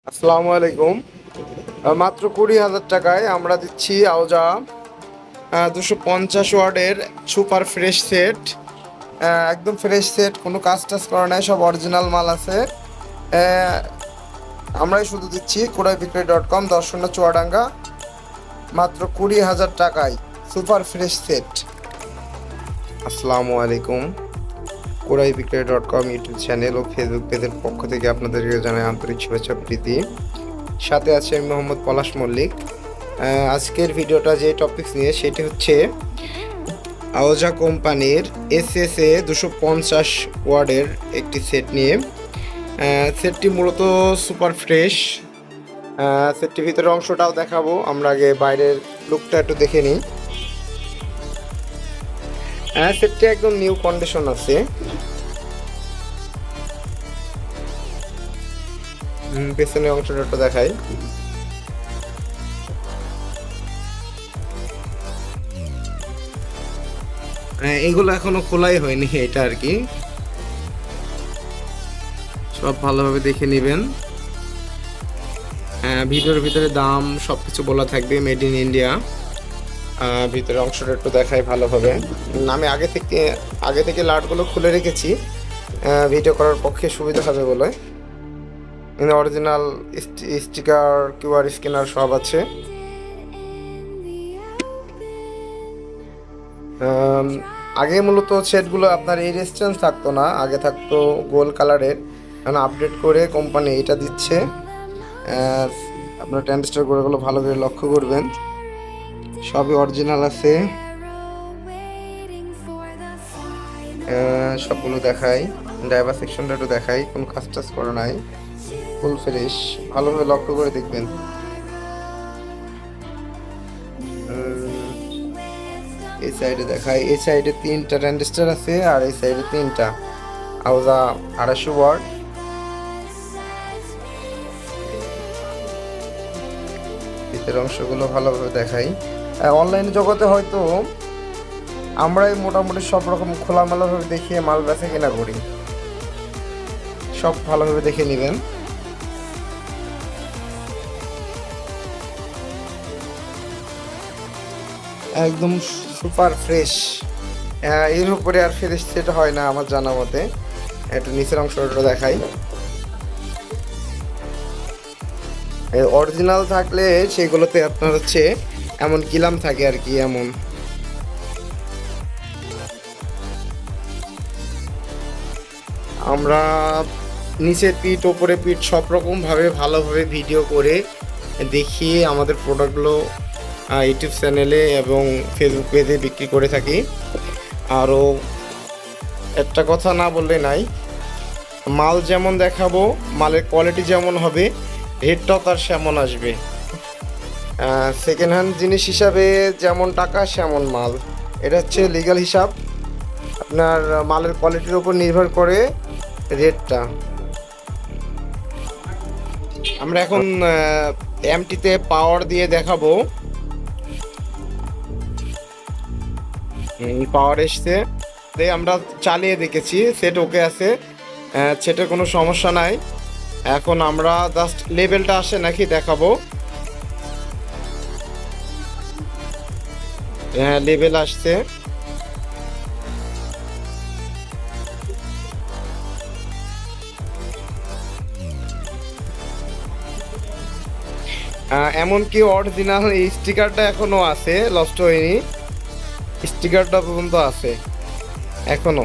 আসসালামু আলাইকুম। মাত্র 20,000 টাকায় আমরা দিচ্ছি আওজা 250 ওয়ার্ডের সুপার ফ্রেশ সেট। একদম ফ্রেশ সেট, কোনো কাজ টাজ করা নাই, সব অরিজিনাল মাল আছে। আমরাই শুধু দিচ্ছি kurai-bikrai.com, দর্শনা চুয়াডাঙ্গা, মাত্র 20,000 টাকায় সুপার ফ্রেশ সেট। আসসালামু আলাইকুম। kurai-bikrai.com ইউটিউব চ্যানেল ও ফেসবুক পেজের পক্ষ থেকে আপনাদেরকে জানাই আন্তরিক শুভেচ্ছা প্রীতি। সাথে আছে আমি মোহাম্মদ পলাশ মল্লিক। আজকের ভিডিওটা যে টপিকস নিয়ে সেটি হচ্ছে আওজা কোম্পানির এসএসএ 250 ওয়ার্ডের একটি সেট নিয়ে। সেটটি মূলত সুপার ফ্রেশ। সেটটির ভিতরের অংশটাও দেখাবো, আমরা আগে বাইরের লুকটা একটু দেখে নিই। সেটটি একদম নিউ কন্ডিশন আছে। পেছনের অংশটা একটু দেখাই। এগুলো এখনো খোলাই হয়নি, এটা আর কি। সব ভালোভাবে দেখে নেবেন। ভিডিওর ভিতরে দাম সবকিছু বলা থাকবে, মেড ইন ইন্ডিয়া। ভিতরের অংশটা একটু দেখাই ভালোভাবে। আমি আগে থেকে লাটগুলো খুলে রেখেছি, ভিডিও করার পক্ষে সুবিধা হবে বলে। অরিজিনাল স্টিকার, কিউআর স্ক্যানার সব আছে। আগে মূলত সেটগুলো আপনার এই রেজিস্ট্যান্স থাকতো না, আগে থাকতো গোল্ড কালারের। এখন আপডেট করে কোম্পানি এটা দিচ্ছে। আপনার ট্রানজিস্টার গুলো ভালো করে লক্ষ্য করবেন, সবই অরিজিনাল আছে। সবগুলো দেখাই, ড্রাইভার সেকশনটা একটু দেখাই, কোনো কাজ টাজ করা নাই, ফুল ফ্রেশ। ভালোভাবে লক্ষ্য করে দেখবেন। এই সাইডে দেখাই, এই সাইডে 3টা ট্রানজিস্টার আছে আর এই সাইডে 3টা। আওজা 250 ওয়াট। ভিতরের অংশগুলো ভালোভাবে দেখাই। অনলাইন জগতে হয়তো আমরাই মোটামুটি সব রকম খোলামেলাভাবে দেখিয়ে মাল বেচা কেনা করি, সব ভালোভাবে দেখে নেবেন। একদম সুপার ফ্রেশ। এর উপরে আর ফ্রেশ সেট হয় না আমার জানা মতে। একটু নিচের অংশটা দেখাই। অরিজিনাল থাকলে সেগুলোতে আপনার হচ্ছে এমন কিলাম থাকে আর কি, এমন। আমরা নিচের পিঠ, ওপরে পিঠ সব রকমভাবে ভালোভাবে ভিডিও করে দেখিয়ে আমাদের প্রোডাক্টগুলো ইউটিউব চ্যানেলে এবং ফেসবুক পেজে বিক্রি করে থাকি। আরও একটা কথা না বললে নাই, মাল যেমন দেখাবো, মালের কোয়ালিটি যেমন হবে, রেটটাও তার সেমন আসবে। সেকেন্ড হ্যান্ড জিনিস হিসাবে যেমন টাকা সেমন মাল, এটা হচ্ছে লিগ্যাল হিসাব। আপনার মালের কোয়ালিটির উপর নির্ভর করে রেটটা। আমরা এখন এমটিতে পাওয়ার দিয়ে দেখাবো। পাওয়ার এসছে, আমরা চালিয়ে দেখেছি, সেট ওকে আছে, সেটের কোনো সমস্যা নাই। এখন আমরা জাস্ট লেভেলটা আসে নাকি দেখাবো। হ্যাঁ, লেভেল আসছে। এমনকি অরিজিনাল এই স্টিকারটা এখনো আছে, লস্ট হয়নি। স্টিকারটা পর্যন্ত আছে এখনো।